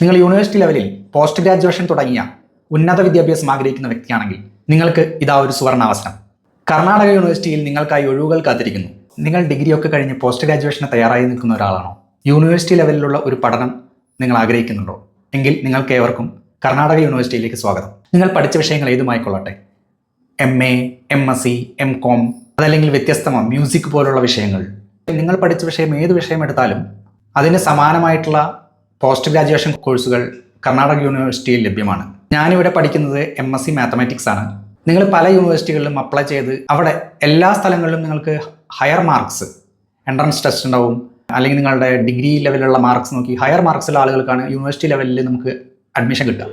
നിങ്ങൾ യൂണിവേഴ്സിറ്റി ലെവലിൽ post graduation തുടങ്ങിയ ഉന്നത വിദ്യാഭ്യാസം ആഗ്രഹിക്കുന്ന വ്യക്തിയാണെങ്കിൽ നിങ്ങൾക്ക് ഇതാ ഒരു സുവർണാവസരം. കർണാടക യൂണിവേഴ്സിറ്റിയിൽ നിങ്ങൾക്കായി ഒഴിവുകൾ കാത്തിരിക്കുന്നു. നിങ്ങൾ ഡിഗ്രിയൊക്കെ കഴിഞ്ഞ് പോസ്റ്റ് ഗ്രാജുവേഷന് തയ്യാറായി നിൽക്കുന്ന ഒരാളാണോ? യൂണിവേഴ്സിറ്റി ലെവലിലുള്ള ഒരു പഠനം നിങ്ങൾ ആഗ്രഹിക്കുന്നുണ്ടോ? എങ്കിൽ നിങ്ങൾക്ക് ഏവർക്കും കർണാടക യൂണിവേഴ്സിറ്റിയിലേക്ക് സ്വാഗതം. നിങ്ങൾ പഠിച്ച വിഷയങ്ങൾ ഏതുമായിക്കൊള്ളട്ടെ, MA, MSc, MCom, അതല്ലെങ്കിൽ വ്യത്യസ്തമായ മ്യൂസിക് പോലുള്ള വിഷയങ്ങൾ, നിങ്ങൾ പഠിച്ച വിഷയം ഏത് വിഷയം എടുത്താലും അതിന് സമാനമായിട്ടുള്ള പോസ്റ്റ് ഗ്രാജുവേഷൻ കോഴ്സുകൾ കർണാടക യൂണിവേഴ്സിറ്റിയിൽ ലഭ്യമാണ്. ഞാനിവിടെ പഠിക്കുന്നത് MSc മാത്തമാറ്റിക്സ് ആണ്. നിങ്ങൾ പല യൂണിവേഴ്സിറ്റികളിലും അപ്ലൈ ചെയ്ത് അവിടെ എല്ലാ സ്ഥലങ്ങളിലും നിങ്ങൾക്ക് ഹയർ മാർക്സ്, എൻട്രൻസ് ടെസ്റ്റ് ഉണ്ടാവും, അല്ലെങ്കിൽ നിങ്ങളുടെ ഡിഗ്രി ലെവലിലുള്ള മാർക്സ് നോക്കി ഹയർ മാർക്സുള്ള ആളുകൾക്കാണ് യൂണിവേഴ്സിറ്റി ലെവലിൽ നമുക്ക് അഡ്മിഷൻ കിട്ടുക.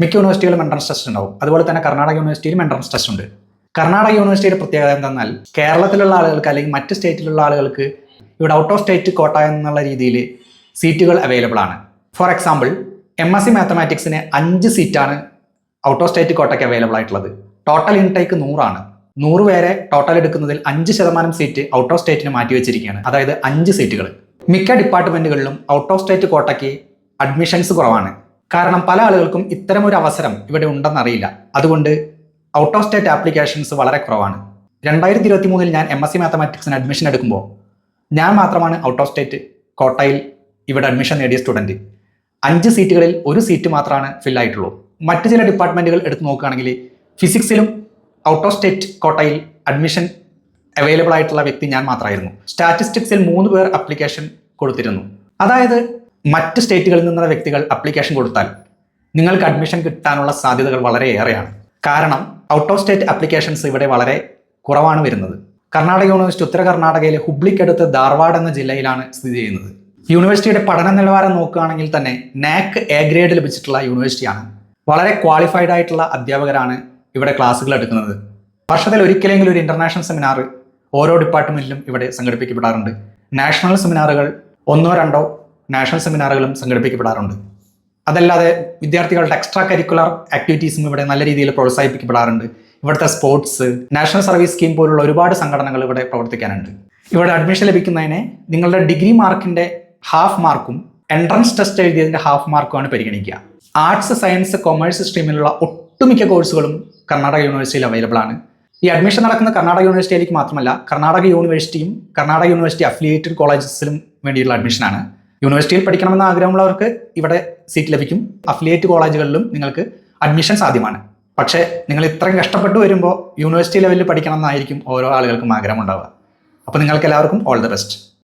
മിക്ക യൂണിവേഴ്സിറ്റികളും എൻട്രൻസ് ടെസ്റ്റ് ഉണ്ടാവും. അതുപോലെ തന്നെ കർണാടക യൂണിവേഴ്സിറ്റിയിലും എൻട്രൻസ് ടെസ്റ്റ് ഉണ്ട്. കർണാടക യൂണിവേഴ്സിറ്റിയുടെ പ്രത്യേകത എന്തെന്നാൽ കേരളത്തിലുള്ള ആളുകൾക്ക് അല്ലെങ്കിൽ മറ്റ് സ്റ്റേറ്റിലുള്ള ആളുകൾക്ക് ഇവിടെ ഔട്ട് ഓഫ് സ്റ്റേറ്റ് കോട്ട എന്നുള്ള രീതിയിൽ സീറ്റുകൾ അവൈലബിൾ ആണ്. ഫോർ എക്സാമ്പിൾ, MSc മാത്തമാറ്റിക്സിന് 5 സീറ്റാണ് ഔട്ട് ഓഫ് സ്റ്റേറ്റ് കോട്ടയ്ക്ക് അവൈലബിൾ ആയിട്ടുള്ളത്. ടോട്ടൽ ഇൻടേക്ക് 100 ആണ്. 100 പേരെ ടോട്ടൽ എടുക്കുന്നതിൽ 5% സീറ്റ് ഔട്ട് ഓഫ് സ്റ്റേറ്റിന് മാറ്റി വെച്ചിരിക്കുകയാണ്. അതായത് 5 സീറ്റുകൾ. മിക്ക ഡിപ്പാർട്ട്മെന്റുകളിലും ഔട്ട് ഓഫ് സ്റ്റേറ്റ് കോട്ടയ്ക്ക് അഡ്മിഷൻസ് കുറവാണ്. കാരണം പല ആളുകൾക്കും ഇത്തരം ഒരു അവസരം ഇവിടെ ഉണ്ടെന്നറിയില്ല. അതുകൊണ്ട് ഔട്ട് ഓഫ് സ്റ്റേറ്റ് ആപ്ലിക്കേഷൻസ് വളരെ കുറവാണ്. 2023 ഞാൻ MSc മാത്തമാറ്റിക്സിന് അഡ്മിഷൻ എടുക്കുമ്പോൾ ഞാൻ മാത്രമാണ് ഔട്ട് ഓഫ് സ്റ്റേറ്റ് കോട്ടയിൽ ഇവിടെ അഡ്മിഷൻ നേടിയ സ്റ്റുഡൻറ്റ്. 5 സീറ്റുകളിൽ 1 സീറ്റ് മാത്രമാണ് ഫില്ലായിട്ടുള്ളൂ. മറ്റ് ചില ഡിപ്പാർട്ട്മെൻറ്റുകൾ എടുത്ത് നോക്കുകയാണെങ്കിൽ ഫിസിക്സിലും ഔട്ട് ഓഫ് സ്റ്റേറ്റ് കോട്ടയിൽ അഡ്മിഷൻ അവൈലബിൾ ആയിട്ടുള്ള വ്യക്തി ഞാൻ മാത്രമായിരുന്നു. സ്റ്റാറ്റിസ്റ്റിക്സിൽ 3 പേർ അപ്ലിക്കേഷൻ കൊടുത്തിരുന്നു. അതായത് മറ്റ് സ്റ്റേറ്റുകളിൽ നിന്നുള്ള വ്യക്തികൾ അപ്ലിക്കേഷൻ കൊടുത്താൽ നിങ്ങൾക്ക് അഡ്മിഷൻ കിട്ടാനുള്ള സാധ്യതകൾ വളരെയേറെയാണ്. കാരണം ഔട്ട് ഓഫ് സ്റ്റേറ്റ് ആപ്ലിക്കേഷൻസ് ഇവിടെ വളരെ കുറവാണ് വരുന്നത്. കർണാടക യൂണിവേഴ്സിറ്റി ഉത്തര കർണാടകയിലെ ഹുബ്ലിക്കടുത്ത് ധാർവാഡ് എന്ന ജില്ലയിലാണ് സ്ഥിതി ചെയ്യുന്നത്. യൂണിവേഴ്സിറ്റിയുടെ പഠന നിലവാരം നോക്കുകയാണെങ്കിൽ തന്നെ NAC A ഗ്രേഡ് ലഭിച്ചിട്ടുള്ള യൂണിവേഴ്സിറ്റിയാണ്. വളരെ ക്വാളിഫൈഡ് ആയിട്ടുള്ള അധ്യാപകരാണ് ഇവിടെ ക്ലാസ്സുകൾ എടുക്കുന്നത്. വർഷത്തിൽ ഒരിക്കലെങ്കിലും ഒരു ഇന്റർനാഷണൽ സെമിനാർ ഓരോ ഡിപ്പാർട്ട്മെന്റിലും ഇവിടെ സംഘടിപ്പിക്കപ്പെടാറുണ്ട്. നാഷണൽ സെമിനാറുകൾ 1-2 നാഷണൽ സെമിനാറുകളും സംഘടിപ്പിക്കപ്പെടാറുണ്ട്. അതല്ലാതെ വിദ്യാർത്ഥികളുടെ എക്സ്ട്രാ കരിക്കുലർ ആക്ടിവിറ്റീസും ഇവിടെ നല്ല രീതിയിൽ പ്രോത്സാഹിപ്പിക്കപ്പെടാറുണ്ട്. ഇവിടുത്തെ സ്പോർട്സ്, നാഷണൽ സർവീസ് സ്കീം പോലുള്ള ഒരുപാട് സംഘടനകൾ ഇവിടെ പ്രവർത്തിക്കാനുണ്ട്. ഇവിടെ അഡ്മിഷൻ ലഭിക്കുന്നതിന് നിങ്ങളുടെ ഡിഗ്രി മാർക്കിന്റെ ഹാഫ് മാർക്കും എൻട്രൻസ് ടെസ്റ്റ് എഴുതിയതിന്റെ ഹാഫ് മാർക്കുമാണ് പരിഗണിക്കുക. ആർട്സ്, സയൻസ്, കൊമേഴ്സ് സ്ട്രീമിലുള്ള ഒട്ടുമിക്ക കോഴ്സുകളും കർണാടക യൂണിവേഴ്സിറ്റിയിൽ അവൈലബിൾ ആണ്. ഈ അഡ്മിഷൻ നടക്കുന്ന കർണാടക യൂണിവേഴ്സിറ്റിയിലേക്ക് മാത്രമല്ല, കർണാടക യൂണിവേഴ്സിറ്റിയും കർണാടക യൂണിവേഴ്സിറ്റി അഫിലിയേറ്റഡ് കോളേജസിലും വേണ്ടിയുള്ള അഡ്മിഷനാണ്. യൂണിവേഴ്സിറ്റിയിൽ പഠിക്കണമെന്ന ആഗ്രഹമുള്ളവർക്ക് ഇവിടെ സീറ്റ് ലഭിക്കും. അഫിലിയേറ്റ് കോളേജുകളിലും നിങ്ങൾക്ക് അഡ്മിഷൻ സാധ്യമാണ്. പക്ഷേ നിങ്ങൾ ഇത്രയും കഷ്ടപ്പെട്ട് വരുമ്പോൾ യൂണിവേഴ്സിറ്റി ലെവലിൽ പഠിക്കണം എന്നായിരിക്കും ഓരോ ആളുകൾക്കും ആഗ്രഹം ഉണ്ടാവുക. അപ്പോൾ നിങ്ങൾക്ക് എല്ലാവർക്കും ഓൾ ദി ബെസ്റ്റ്.